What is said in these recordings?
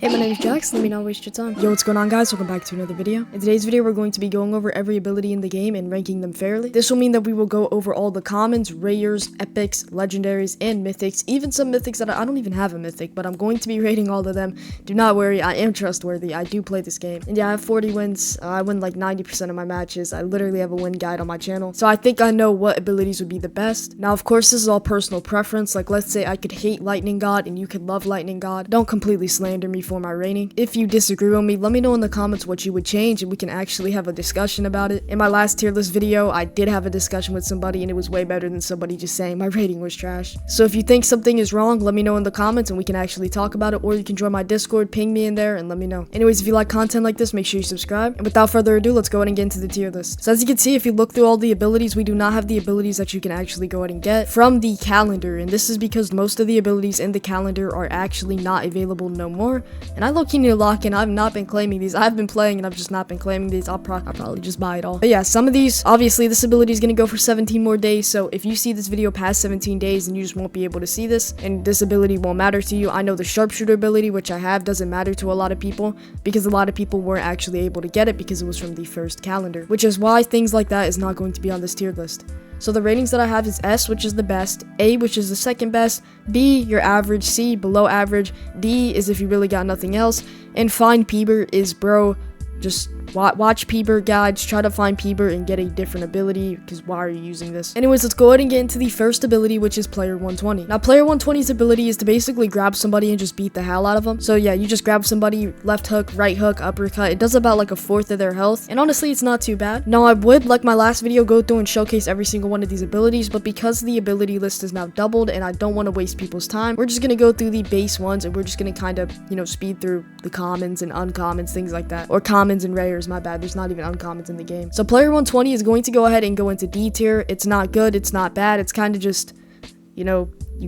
Hey, my name is Jax, let me not waste your time. Yo, what's going on, guys? Welcome back to another video. In today's video, we're going to be going over every ability in the game and ranking them fairly. This will mean that we will go over all the commons, rares, epics, legendaries, and mythics, even some mythics that I don't even have a mythic, but I'm going to be rating all of them. Do not worry, I am trustworthy. I do play this game. And yeah, I have 40 wins. I win like 90% of my matches. I literally have a win guide on my channel. So I think I know what abilities would be the best. Now, of course, this is all personal preference. Like, let's say I could hate Lightning God and you could love Lightning God. Don't completely slander me for my rating. If you disagree with me, let me know in the comments what you would change and we can actually have a discussion about it. In my last tier list video, I did have a discussion with somebody and it was way better than somebody just saying my rating was trash. So if you think something is wrong, let me know in the comments and we can actually talk about it, or you can join my Discord, ping me in there and let me know. Anyways, if you like content like this, make sure you subscribe. And without further ado, let's go ahead and get into the tier list. So as you can see, if you look through all the abilities, we do not have the abilities that you can actually go ahead and get from the calendar. And this is because most of the abilities in the calendar are actually not available no more. And I low-key need to lock in. I've not been claiming these. I've been playing and I've just not been claiming these. I'll probably just buy it all. But yeah, some of these, obviously this ability is going to go for 17 more days. So if you see this video past 17 days, then you just won't be able to see this. And this ability won't matter to you. I know the sharpshooter ability, which I have, doesn't matter to a lot of people because a lot of people weren't actually able to get it because it was from the first calendar, which is why things like that is not going to be on this tier list. So the ratings that I have is S, which is the best, A, which is the second best, B, your average, C, below average, D is if you really got nothing else, and find Peeber is, bro, just watch Peeber guides, try to find Peeber and get a different ability, because why are you using this? Anyways, let's go ahead and get into the first ability, which is Player 120. Now, Player 120's ability is to basically grab somebody and just beat the hell out of them. So yeah, you just grab somebody, left hook, right hook, uppercut. It does about like a fourth of their health, and honestly, it's not too bad. Now, I would, like my last video, go through and showcase every single one of these abilities, but because the ability list is now doubled and I don't want to waste people's time, we're just going to go through the base ones and we're just going to kind of, speed through the commons and uncommons, things like that. Or commons and rares, my bad. There's not even uncommons in the game. So Player 120 is going to go ahead and go into D tier. It's not good. It's not bad. It's kind of just, you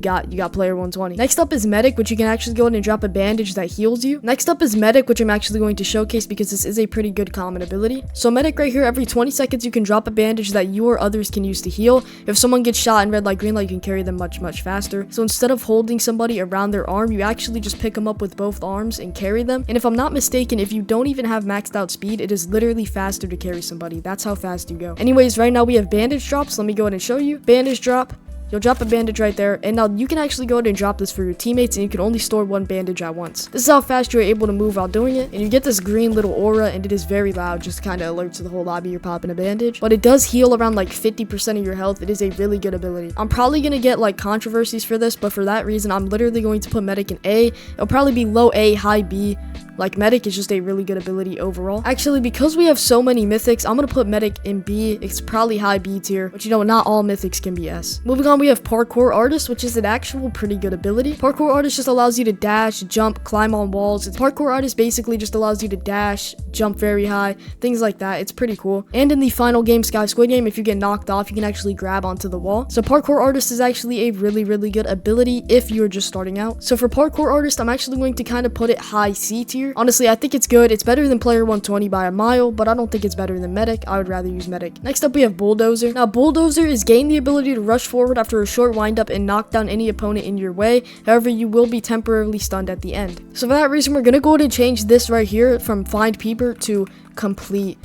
got Player 120. Next up is Medic, which you can actually go ahead and drop a bandage that heals you. Next up is Medic, which I'm actually going to showcase because this is a pretty good common ability. So Medic right here, every 20 seconds you can drop a bandage that you or others can use to heal. If someone gets shot in red light, green light, you can carry them much faster. So instead of holding somebody around their arm, you actually just pick them up with both arms and carry them. And if I'm not mistaken, if you don't even have maxed out speed, it is literally faster to carry somebody. That's how fast you go. Anyways, right now we have bandage drops. Let me go ahead and show you. Bandage drop. You'll drop a bandage right there, and now you can actually go ahead and drop this for your teammates, and you can only store one bandage at once. This is how fast you're able to move while doing it, and you get this green little aura, and it is very loud, just kind of alerts the whole lobby you're popping a bandage. But it does heal around like 50% of your health. It is a really good ability. I'm probably going to get like controversies for this, but for that reason, I'm literally going to put Medic in A. It'll probably be low A, high B. Like, Medic is just a really good ability overall. Actually, because we have so many mythics, I'm going to put Medic in B. It's probably high B tier, but not all mythics can be S. Moving on, we have Parkour Artist, which is an actual pretty good ability. Parkour Artist just allows you to dash, jump, climb on walls. Parkour Artist basically just allows you to dash, jump very high, things like that. It's pretty cool. And in the final game, Sky Squid Game, if you get knocked off, you can actually grab onto the wall. So Parkour Artist is actually a really good ability if you're just starting out. So for Parkour Artist, I'm actually going to kind of put it high C tier. Honestly, I think it's good. It's better than Player 120 by a mile, but I don't think it's better than Medic. I would rather use Medic. Next up, we have Bulldozer. Now, Bulldozer is gain the ability to rush forward after a short windup and knock down any opponent in your way. However, you will be temporarily stunned at the end. So for that reason, we're going to go ahead and change this right here from Find Peeper to Complete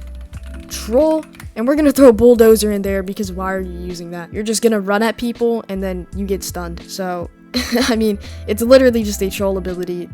Troll. And we're going to throw Bulldozer in there because why are you using that? You're just going to run at people and then you get stunned. So, I mean, it's literally just a troll ability.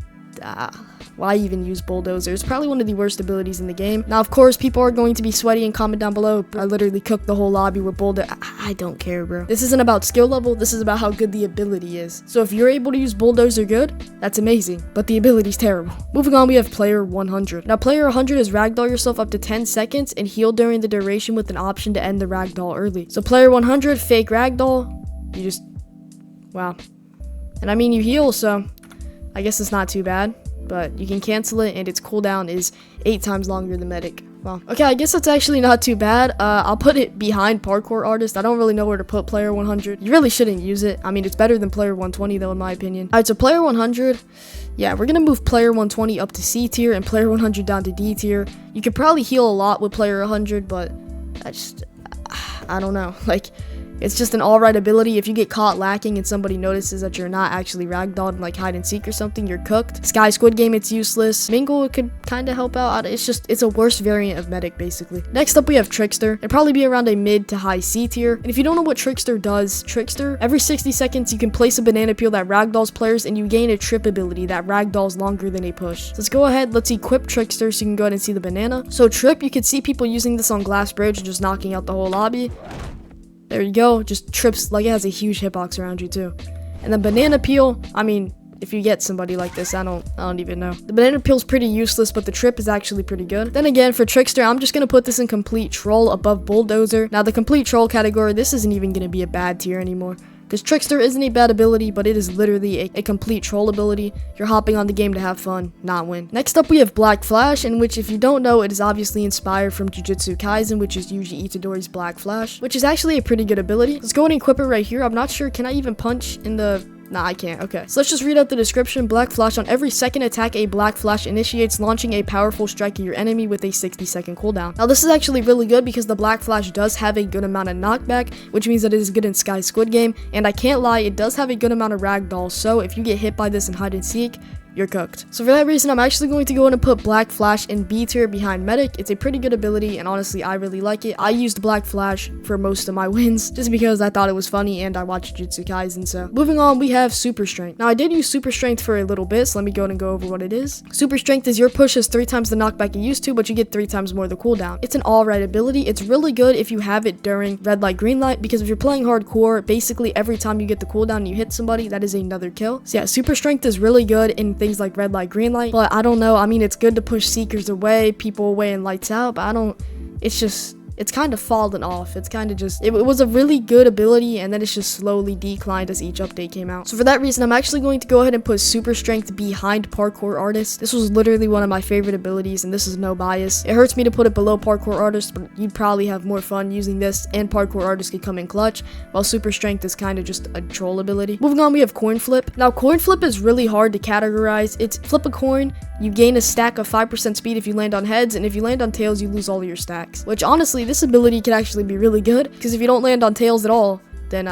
Why even use Bulldozer? It's probably one of the worst abilities in the game. Now, of course, people are going to be sweaty and comment down below. I literally cooked the whole lobby with Bulldozer. I don't care, bro. This isn't about skill level. This is about how good the ability is. So if you're able to use Bulldozer good, that's amazing. But the ability's terrible. Moving on, we have Player 100. Now, Player 100 is ragdoll yourself up to 10 seconds and heal during the duration with an option to end the ragdoll early. So Player 100, fake ragdoll. You just... wow. And I mean, you heal, so I guess it's not too bad. But you can cancel it, and its cooldown is 8 times longer than Medic. Well, okay, I guess that's actually not too bad. I'll put it behind Parkour Artist. I don't really know where to put Player 100. You really shouldn't use it. I mean, it's better than Player 120, though, in my opinion. All right, so Player 100, yeah, we're going to move Player 120 up to C tier and Player 100 down to D tier. You could probably heal a lot with Player 100, but I don't know. Like, It's just an alright ability. If you get caught lacking and somebody notices that you're not actually ragdolled in like hide and seek or something, you're cooked. Sky Squid Game, it's useless. Mingle could kind of help out. It's a worse variant of medic basically. Next up we have Trickster. It'd probably be around a mid to high C tier. And if you don't know what Trickster does, Trickster, every 60 seconds you can place a banana peel that ragdolls players and you gain a trip ability that ragdolls longer than a push. So let's go ahead, let's equip Trickster so you can go ahead and see the banana. So trip, you can see people using this on Glass Bridge and just knocking out the whole lobby. There you go, just trips, like it has a huge hitbox around you too. And then banana peel, I mean, if you get somebody like this, I don't even know. The banana peel's pretty useless, but the trip is actually pretty good. Then again, for Trickster, I'm just gonna put this in complete troll above bulldozer. Now the complete troll category, this isn't even gonna be a bad tier anymore. Because Trickster isn't a bad ability, but it is literally a complete troll ability. You're hopping on the game to have fun, not win. Next up, we have Black Flash, in which, if you don't know, it is obviously inspired from Jujutsu Kaisen, which is Yuji Itadori's Black Flash, which is actually a pretty good ability. Let's go ahead and equip it right here. I'm not sure, can I even punch in the... Nah, I can't. Okay. So let's just read out the description. Black Flash. On every second attack, a Black Flash initiates launching a powerful strike at your enemy with a 60-second cooldown. Now, this is actually really good because the Black Flash does have a good amount of knockback, which means that it is good in Sky Squid Game. And I can't lie, it does have a good amount of ragdoll. So if you get hit by this in hide and seek, you're cooked. So for that reason, I'm actually going to go in and put Black Flash in B tier behind Medic. It's a pretty good ability, and honestly, I really like it. I used Black Flash for most of my wins, just because I thought it was funny, and I watched Jujutsu Kaisen, so. Moving on, we have Super Strength. Now, I did use Super Strength for a little bit, so let me go ahead and go over what it is. Super Strength is your push is 3 times the knockback you used to, but you get 3 times more the cooldown. It's an alright ability. It's really good if you have it during red light, green light, because if you're playing hardcore, basically every time you get the cooldown and you hit somebody, that is another kill. So yeah, Super Strength is really good in things like red light, green light, but I don't know. I mean, it's good to push seekers away, people away, and lights out, but it's kind of fallen off. It's kind of just, it was a really good ability, and then it's just slowly declined as each update came out. So for that reason, I'm actually going to go ahead and put Super Strength behind Parkour Artist. This was literally one of my favorite abilities, and this is no bias. It hurts me to put it below Parkour Artist, but you'd probably have more fun using this, and Parkour Artist could come in clutch, while Super Strength is kind of just a troll ability. Moving on, we have Coin Flip. Now, Coin Flip is really hard to categorize. It's flip a coin, you gain a stack of 5% speed if you land on heads, and if you land on tails, you lose all of your stacks. Which, honestly, this ability can actually be really good, because if you don't land on tails at all, then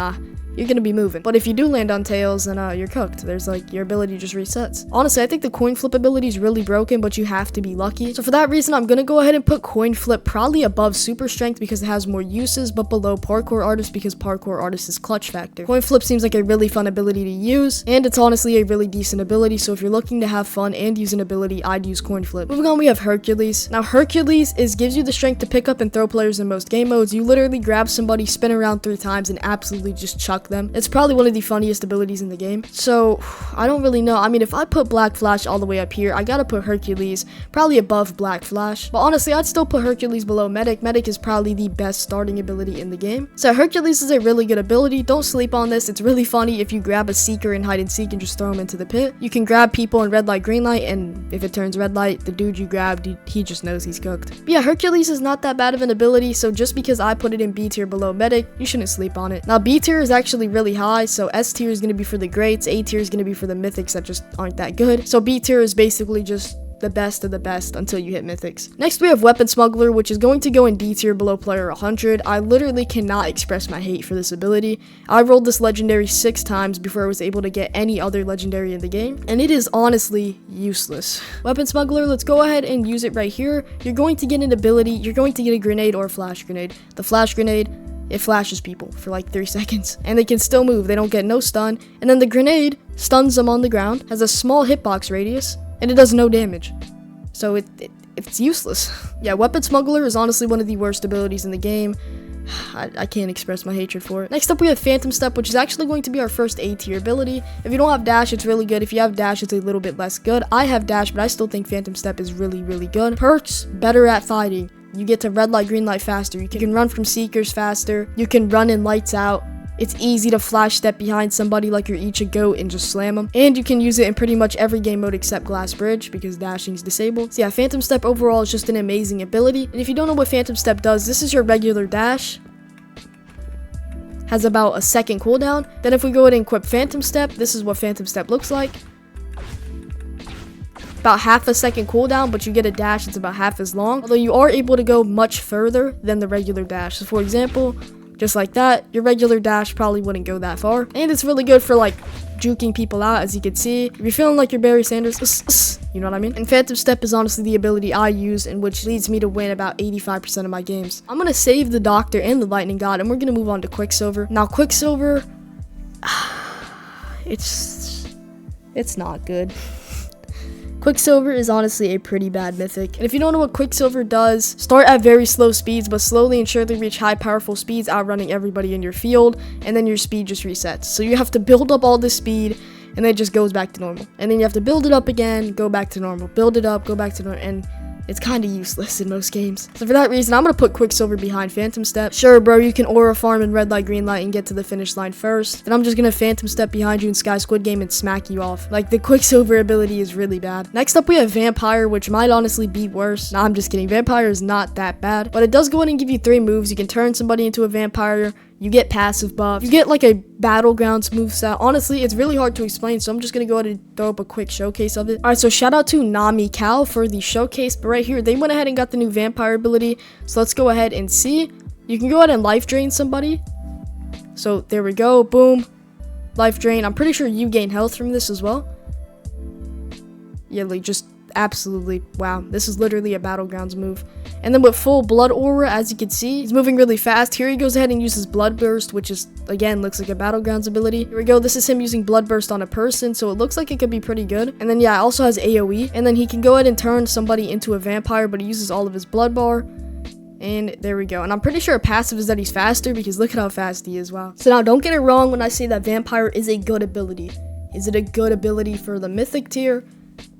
you're gonna be moving. But if you do land on tails, then you're cooked. There's like, your ability just resets. Honestly, I think the coin flip ability is really broken, but you have to be lucky. So for that reason, I'm gonna go ahead and put coin flip probably above Super Strength because it has more uses, but below Parkour Artist because Parkour Artist is clutch factor. Coin flip seems like a really fun ability to use, and it's honestly a really decent ability. So if you're looking to have fun and use an ability, I'd use coin flip. Moving on, we have Hercules. Now Hercules gives you the strength to pick up and throw players in most game modes. You literally grab somebody, spin around 3 times, and absolutely just chuck them. It's probably one of the funniest abilities in the game. So I don't really know. I mean, if I put Black Flash all the way up here, I gotta put Hercules probably above Black Flash. But honestly, I'd still put Hercules below Medic. Medic is probably the best starting ability in the game. So Hercules is a really good ability. Don't sleep on this. It's really funny if you grab a seeker in hide and seek and just throw him into the pit. You can grab people in red light, green light, and if it turns red light, the dude you grabbed, he just knows he's cooked. But yeah, Hercules is not that bad of an ability, so just because I put it in B tier below Medic, you shouldn't sleep on it. Now B tier is actually really high, so S tier is going to be for the greats, A tier is going to be for the mythics that just aren't that good. So B tier is basically just the best of the best until you hit mythics. Next we have Weapon Smuggler, which is going to go in D tier below player 100. I literally cannot express my hate for this ability. I rolled this legendary 6 times before I was able to get any other legendary in the game, and it is honestly useless. Weapon Smuggler, let's go ahead and use it right here. You're going to get an ability, you're going to get a grenade or a flash grenade. The flash grenade, it flashes people for like 3 seconds, and they can still move. They don't get no stun, and then the grenade stuns them on the ground, has a small hitbox radius, and it does no damage. So it's useless. Yeah, Weapon Smuggler is honestly one of the worst abilities in the game. I can't express my hatred for it. Next up we have Phantom Step, which is actually going to be our first A tier ability. If you don't have dash, it's really good. If you have dash, it's a little bit less good. I have dash, but I still think Phantom Step is really, really good. Perks, better at fighting. You get to red light, green light faster. You can run from seekers faster. You can run in lights out. It's easy to flash step behind somebody like you're each a goat and just slam them. And you can use it in pretty much every game mode except Glass Bridge because dashing is disabled. So yeah, Phantom Step overall is just an amazing ability. And if you don't know what Phantom Step does, this is your regular dash. Has about a second cooldown. Then if we go ahead and equip Phantom Step, this is what Phantom Step looks like. About half a second cooldown, but you get a dash that's about half as long. Although you are able to go much further than the regular dash. So for example, just like that. Your regular dash probably wouldn't go that far. And it's really good for like juking people out, as you can see. If you're feeling like you're Barry Sanders, you know what I mean? And Phantom Step is honestly the ability I use, and which leads me to win about 85% of my games. I'm gonna save the Doctor and the Lightning God, and we're gonna move on to Quicksilver. Now, Quicksilver, it's not good. Quicksilver is honestly a pretty bad mythic. And if you don't know what Quicksilver does, start at very slow speeds, but slowly and surely reach high powerful speeds, outrunning everybody in your field, and then your speed just resets. So you have to build up all this speed, and then it just goes back to normal. And then you have to build it up again, go back to normal. Build it up, go back to normal, and it's kind of useless in most games. So for that reason, I'm going to put Quicksilver behind Phantom Step. Sure, bro, you can aura farm in red light, green light, and get to the finish line first. Then I'm just going to Phantom Step behind you in Sky Squid Game and smack you off. Like, the Quicksilver ability is really bad. Next up, we have Vampire, which might honestly be worse. Nah, I'm just kidding. Vampire is not that bad. But it does go ahead and give you 3 moves. You can turn somebody into a vampire. You get passive buff. You get like a battlegrounds moveset. Honestly, it's really hard to explain, so I'm just gonna go ahead and throw up a quick showcase of it. Alright, so shout out to Nami Cow for the showcase, but right here, they went ahead and got the new vampire ability. So let's go ahead and see. You can go ahead and life drain somebody. So there we go, boom. Life drain. I'm pretty sure you gain health from this as well. Yeah, like just absolutely, wow. This is literally a battlegrounds move. And then with full blood aura, as you can see, he's moving really fast. Here he goes ahead and uses blood burst, which is, again, looks like a battlegrounds ability. Here we go. This is him using blood burst on a person, so it looks like it could be pretty good. And then, yeah, it also has AoE. And then he can go ahead and turn somebody into a vampire, but he uses all of his blood bar. And there we go. And I'm pretty sure a passive is that he's faster, because look at how fast he is. Wow. So now, don't get it wrong when I say that vampire is a good ability. Is it a good ability for the mythic tier?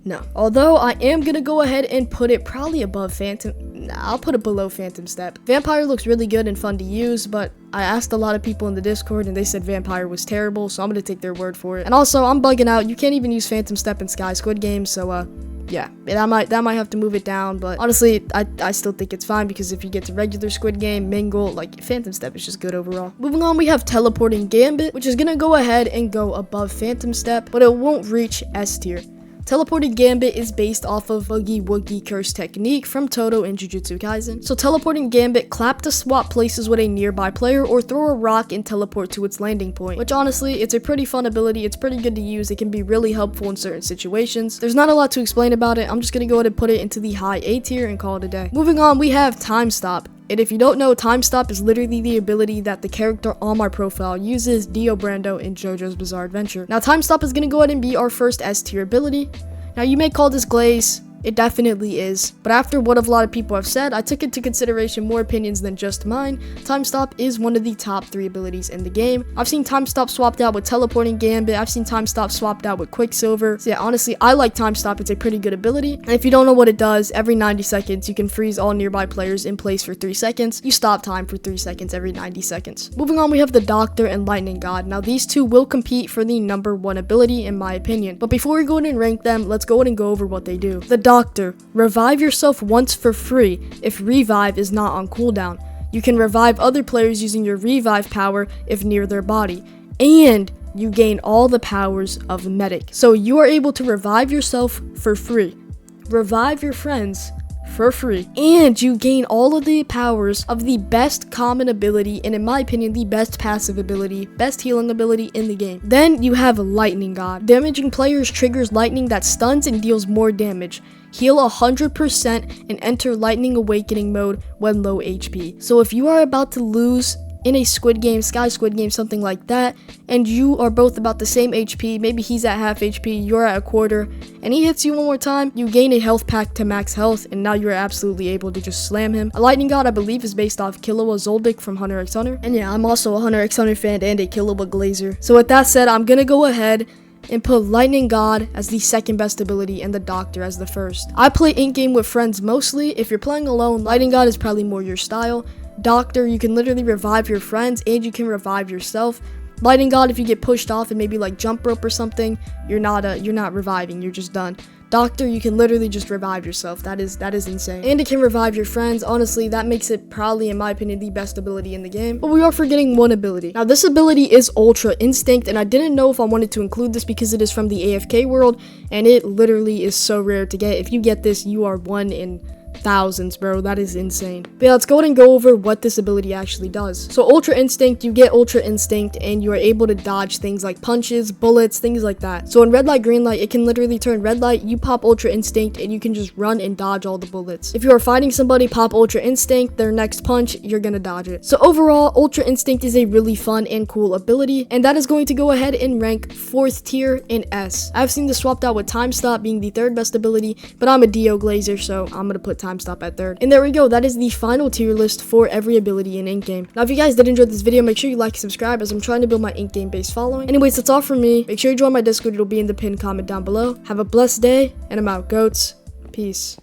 No. Although I am gonna go ahead and put it probably above Phantom. Nah, I'll put it below Phantom Step. Vampire looks really good and fun to use, but I asked a lot of people in the Discord and they said Vampire was terrible, so I'm gonna take their word for it. And also, I'm bugging out. You can't even use Phantom Step in Sky Squid Game, so yeah, that might have to move it down. But honestly, I still think it's fine, because if you get to regular Squid Game, Mingle, like Phantom Step is just good overall. Moving on, we have Teleporting Gambit, which is gonna go ahead and go above Phantom Step, but it won't reach S tier. Teleporting Gambit is based off of Boogie Woogie Curse technique from Todo in Jujutsu Kaisen. So Teleporting Gambit, clap to swap places with a nearby player, or throw a rock and teleport to its landing point, which honestly, it's a pretty fun ability. It's pretty good to use. It can be really helpful in certain situations. There's not a lot to explain about it. I'm just gonna go ahead and put it into the high A tier and call it a day. Moving on, we have Time Stop. And if you don't know, Time Stop is literally the ability that the character on my profile uses, Dio Brando in JoJo's Bizarre Adventure. Now, Time Stop is going to go ahead and be our first S tier ability. Now, you may call this Glaze. It definitely is, but after what a lot of people have said, I took into consideration more opinions than just mine. Time Stop is one of the top 3 abilities in the game. I've seen Time Stop swapped out with Teleporting Gambit. I've seen Time Stop swapped out with Quicksilver. So yeah, honestly, I like Time Stop. It's a pretty good ability. And if you don't know what it does, every 90 seconds, you can freeze all nearby players in place for 3 seconds. You stop time for 3 seconds every 90 seconds. Moving on, we have the Doctor and Lightning God. Now, these two will compete for the #1 ability, in my opinion. But before we go ahead and rank them, let's go ahead and go over what they do. The Doctor, revive yourself once for free if revive is not on cooldown. You can revive other players using your revive power if near their body, and you gain all the powers of medic. So you are able to revive yourself for free, revive your friends for free, and you gain all of the powers of the best common ability, and in my opinion, the best passive ability, best healing ability in the game. Then you have Lightning God. Damaging players triggers lightning that stuns and deals more damage. Heal 100% and enter Lightning Awakening mode when low HP. So if you are about to lose in a Squid Game, Sky Squid Game, something like that, and you are both about the same HP, maybe he's at half HP, you're at a quarter, and he hits you one more time, you gain a health pack to max health, and now you're absolutely able to just slam him. A Lightning God, I believe, is based off Killua Zoldyck from Hunter x Hunter, and yeah, I'm also a Hunter x Hunter fan and a Killua Glazer. So with that said, I'm gonna go ahead and put Lightning God as the second best ability and the Doctor as the first. I play in-game with friends mostly. If you're playing alone, Lightning God is probably more your style. Doctor, you can literally revive your friends and you can revive yourself. Lightning God, if you get pushed off and maybe like jump rope or something, you're not reviving, you're just done. Doctor, you can literally just revive yourself. That is insane. And it can revive your friends. Honestly, that makes it probably, in my opinion, the best ability in the game. But we are forgetting one ability. Now, this ability is Ultra Instinct, and I didn't know if I wanted to include this because it is from the AFK world, and it literally is so rare to get. If you get this, you are one in thousands, bro. That is insane. But yeah, let's go ahead and go over what this ability actually does. So Ultra Instinct, you get Ultra Instinct and you are able to dodge things like punches, bullets, things like that. So in red light, green light, it can literally turn red light, you pop Ultra Instinct and you can just run and dodge all the bullets. If you are fighting somebody, pop Ultra Instinct, their next punch, you're gonna dodge it. So overall, Ultra Instinct is a really fun and cool ability, and that is going to go ahead and rank 4th tier in S. I've seen this swapped out with Time Stop being the 3rd best ability, but I'm a Dio Glazer, so I'm gonna put Time Stop at 3rd. And there we go, that is the final tier list for every ability in Ink Game. Now if you guys did enjoy this video, make sure you like and subscribe as I'm trying to build my Ink Game based following. Anyways, that's all from me. Make sure you join my Discord, it'll be in the pinned comment down below. Have a blessed day, and I'm out, goats. Peace.